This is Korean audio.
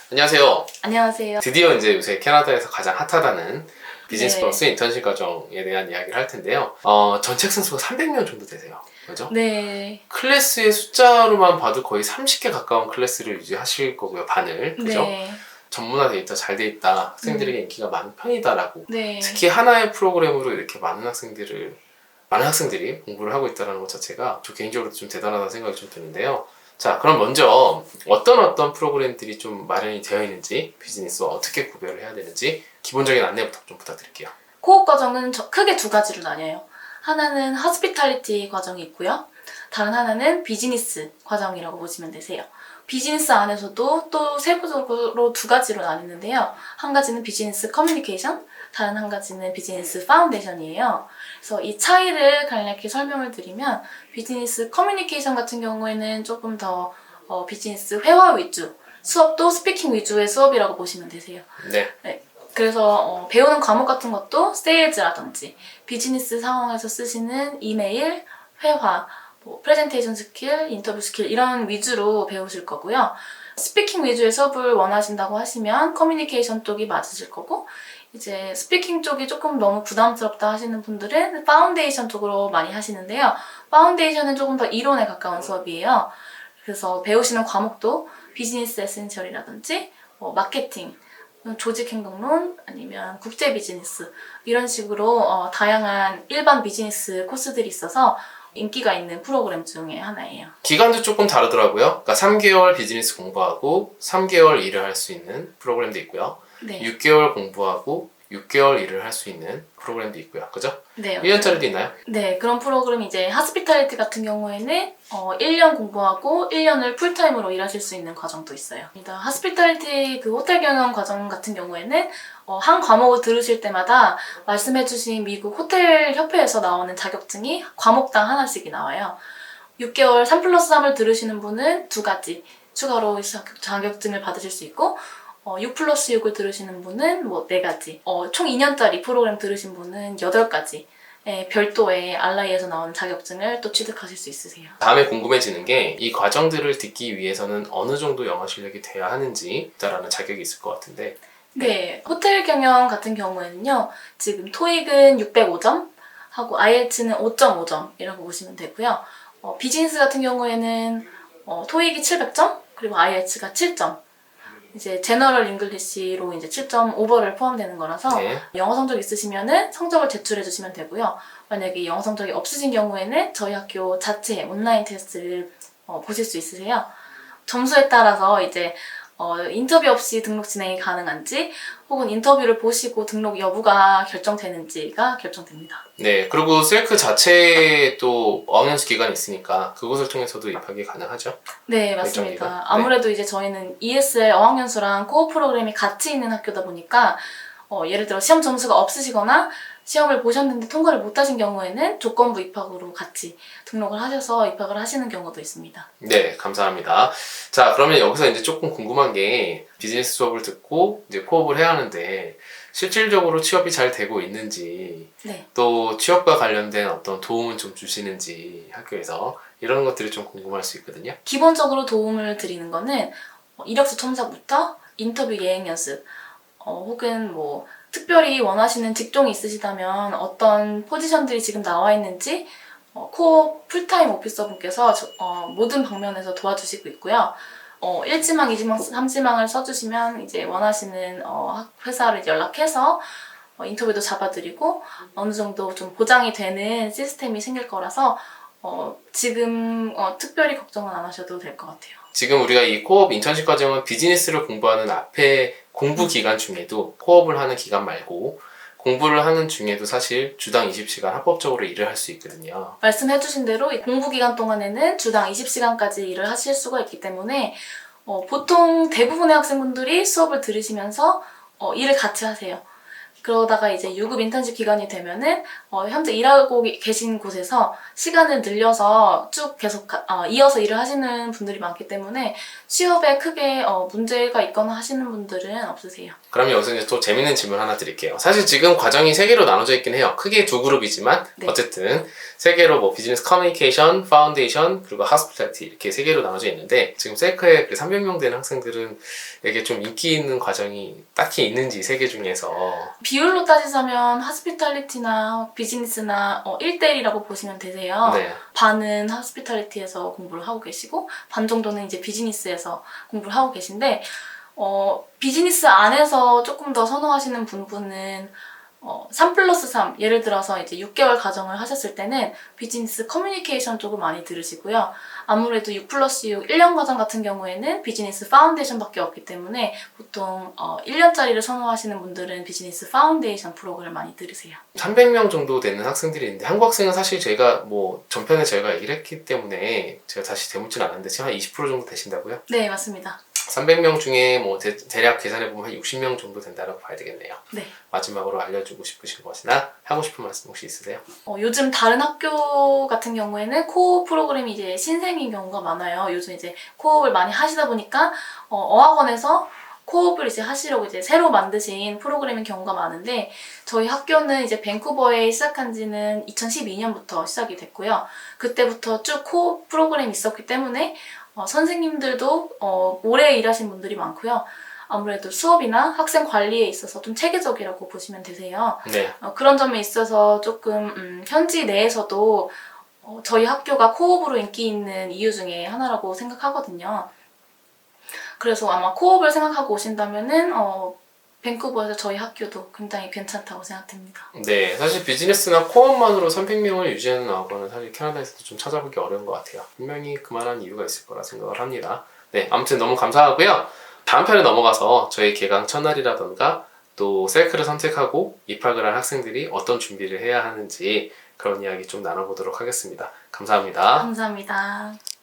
안녕하세요. 안녕하세요. 드디어 이제 요새 캐나다에서 가장 핫하다는 비즈니스 네. 플러스 인턴십 과정에 대한 이야기를 할 텐데요. 전 책슨 수가 300명 정도 되세요. 그죠? 네. 클래스의 숫자로만 봐도 거의 30개 가까운 클래스를 유지하실 거고요. 반을. 그죠? 네. 전문화돼 있다, 잘 돼 있다, 학생들에게 인기가 많은 편이다라고. 네. 특히 하나의 프로그램으로 이렇게 많은 학생들이 공부를 하고 있다는 것 자체가 저 개인적으로 좀 대단하다는 생각이 좀 드는데요. 자, 그럼 먼저 어떤 프로그램들이 좀 마련이 되어 있는지, 비즈니스와 어떻게 구별을 해야 되는지 기본적인 안내부터 좀 부탁드릴게요. 코업 과정은 크게 두 가지로 나뉘어요. 하나는 호스피탈리티 과정이 있고요. 다른 하나는 비즈니스 과정이라고 보시면 되세요. 비즈니스 안에서도 또 세부적으로 두 가지로 나뉘는데요. 한 가지는 비즈니스 커뮤니케이션, 다른 한 가지는 비즈니스 파운데이션이에요. 그래서 이 차이를 간략히 설명을 드리면 비즈니스 커뮤니케이션 같은 경우에는 조금 더 비즈니스 회화 위주, 수업도 스피킹 위주의 수업이라고 보시면 되세요. 네. 그래서 배우는 과목 같은 것도 세일즈라든지 비즈니스 상황에서 쓰시는 이메일, 회화, 프레젠테이션 스킬, 인터뷰 스킬 이런 위주로 배우실 거고요. 스피킹 위주의 수업을 원하신다고 하시면 커뮤니케이션 쪽이 맞으실 거고, 이제 스피킹 쪽이 조금 너무 부담스럽다 하시는 분들은 파운데이션 쪽으로 많이 하시는데요. 파운데이션은 조금 더 이론에 가까운 수업이에요. 그래서 배우시는 과목도 비즈니스 에센셜이라든지 마케팅, 조직 행동론, 아니면 국제 비즈니스 이런 식으로 다양한 일반 비즈니스 코스들이 있어서 인기가 있는 프로그램 중에 하나예요. 기간도 조금 다르더라고요. 그러니까 3개월 비즈니스 공부하고 3개월 일을 할 수 있는 프로그램도 있고요. 네. 6개월 공부하고 6개월 일을 할 수 있는 프로그램도 있고요. 그죠? 네. 1년짜리도 있나요? 네, 그런 프로그램 이제 하스피탈리티 같은 경우에는 1년 공부하고 1년을 풀타임으로 일하실 수 있는 과정도 있어요. 하스피탈리티 그 호텔 경영 과정 같은 경우에는 한 과목을 들으실 때마다 말씀해주신 미국 호텔 협회에서 나오는 자격증이 과목당 하나씩이 나와요. 6개월 3+3을 들으시는 분은 2가지 추가로 자격증을 받으실 수 있고 6+6을 들으시는 분은 4가지, 총 2년짜리 프로그램 들으신 분은 8가지 별도의 알라이에서 나오는 자격증을 또 취득하실 수 있으세요. 다음에 궁금해지는 게 이 과정들을 듣기 위해서는 어느 정도 영어 실력이 돼야 하는지 라는 자격이 있을 것 같은데. 네, 호텔 경영 같은 경우에는요. 지금 토익은 605점 하고 IELTS는 5.5점이라고 보시면 되고요. 비즈니스 같은 경우에는 토익이 700점 그리고 IELTS가 7점. 이제 제너럴 잉글리시로 이제 7.5를 포함되는 거라서 네. 영어 성적 있으시면은 성적을 제출해 주시면 되고요. 만약에 영어 성적이 없으신 경우에는 저희 학교 자체 온라인 테스트를 보실 수 있으세요. 점수에 따라서 이제 인터뷰 없이 등록 진행이 가능한지 혹은 인터뷰를 보시고 등록 여부가 결정되는지가 결정됩니다. 네, 그리고 셀크 자체에 또 어학연수 기간이 있으니까 그곳을 통해서도 입학이 가능하죠? 네, 일정기간? 맞습니다. 아무래도 이제 저희는 ESL 어학연수랑 코어 프로그램이 같이 있는 학교다 보니까 예를 들어 시험 점수가 없으시거나 시험을 보셨는데 통과를 못하신 경우에는 조건부 입학으로 같이 등록을 하셔서 입학을 하시는 경우도 있습니다. 네, 감사합니다. 자, 그러면 여기서 이제 조금 궁금한 게 비즈니스 수업을 듣고 이제 코업을 해야 하는데 실질적으로 취업이 잘 되고 있는지, 네. 또 취업과 관련된 어떤 도움은 좀 주시는지 학교에서 이런 것들이 좀 궁금할 수 있거든요. 기본적으로 도움을 드리는 거는 이력서 첨삭부터 인터뷰 예행 연습, 혹은 특별히 원하시는 직종이 있으시다면 어떤 포지션들이 지금 나와 있는지 코어 풀타임 오피서분께서 모든 방면에서 도와주시고 있고요. 1지망, 2지망, 3지망을 써주시면 이제 원하시는 회사를 연락해서 인터뷰도 잡아드리고 어느 정도 좀 보장이 되는 시스템이 생길 거라서 지금 특별히 걱정은 안 하셔도 될 것 같아요. 지금 우리가 이 코업 인턴십 과정은 비즈니스를 공부하는 앞에 공부 기간 중에도 코업을 하는 기간 말고 공부를 하는 중에도 사실 주당 20시간 합법적으로 일을 할 수 있거든요. 말씀해주신 대로 공부 기간 동안에는 주당 20시간까지 일을 하실 수가 있기 때문에 보통 대부분의 학생분들이 수업을 들으시면서 일을 같이 하세요. 그러다가 이제 유급 인턴십 기간이 되면은 현재 일하고 계신 곳에서 시간을 늘려서 쭉 계속 이어서 일을 하시는 분들이 많기 때문에 취업에 크게 문제가 있거나 하시는 분들은 없으세요. 그럼 여기서 이제 또 재밌는 질문 하나 드릴게요. 사실 지금 과정이 3개로 나눠져 있긴 해요. 크게 2그룹이지만 네. 어쨌든 3개로 뭐 비즈니스 커뮤니케이션, 파운데이션, 그리고 하스피탈리티 이렇게 3개로 나눠져 있는데 지금 셀크에 300명 되는 학생들은 이게 좀 인기 있는 과정이 딱히 있는지 3개 중에서 비율로 따지자면 하스피탈리티나 비즈니스나 1대1이라고 보시면 되세요. 네. 반은 하스피탈리티에서 공부를 하고 계시고 반 정도는 이제 비즈니스에서 공부를 하고 계신데 비즈니스 안에서 조금 더 선호하시는 분은 3+3 예를 들어서 이제 6개월 과정을 하셨을 때는 비즈니스 커뮤니케이션 쪽을 많이 들으시고요. 아무래도 6+6 1년 과정 같은 경우에는 비즈니스 파운데이션밖에 없기 때문에 보통 1년짜리를 선호하시는 분들은 비즈니스 파운데이션 프로그램을 많이 들으세요. 300명 정도 되는 학생들이 있는데 한국 학생은 사실 저희가 뭐 전편에 저희가 얘기를 했기 때문에 제가 다시 되묻진 않았는데 지금 한 20% 정도 되신다고요? 네, 맞습니다. 300명 중에 뭐 대략 계산해보면 한 60명 정도 된다고 봐야 되겠네요. 네. 마지막으로 알려주고 싶으신 것이나 하고 싶은 말씀 혹시 있으세요? 요즘 다른 학교 같은 경우에는 코업 프로그램이 이제 신생인 경우가 많아요. 요즘 이제 코업을 많이 하시다 보니까 어학원에서 코업을 이제 하시려고 이제 새로 만드신 프로그램인 경우가 많은데 저희 학교는 이제 밴쿠버에 시작한 지는 2012년부터 시작이 됐고요. 그때부터 쭉 코업 프로그램이 있었기 때문에 선생님들도 오래 일하신 분들이 많고요. 아무래도 수업이나 학생 관리에 있어서 좀 체계적이라고 보시면 되세요. 네. 그런 점에 있어서 조금 현지 내에서도 저희 학교가 코업으로 인기 있는 이유 중에 하나라고 생각하거든요. 그래서 아마 코업을 생각하고 오신다면은 밴쿠버에서 저희 학교도 굉장히 괜찮다고 생각됩니다. 네, 사실 비즈니스나 코업만으로 300명을 유지하는 학원은 사실 캐나다에서도 좀 찾아보기 어려운 것 같아요. 분명히 그만한 이유가 있을 거라 생각을 합니다. 네, 아무튼 너무 감사하고요. 다음 편에 넘어가서 저희 개강 첫날이라던가 또 셀크를 선택하고 입학을 한 학생들이 어떤 준비를 해야 하는지 그런 이야기 좀 나눠보도록 하겠습니다. 감사합니다. 감사합니다.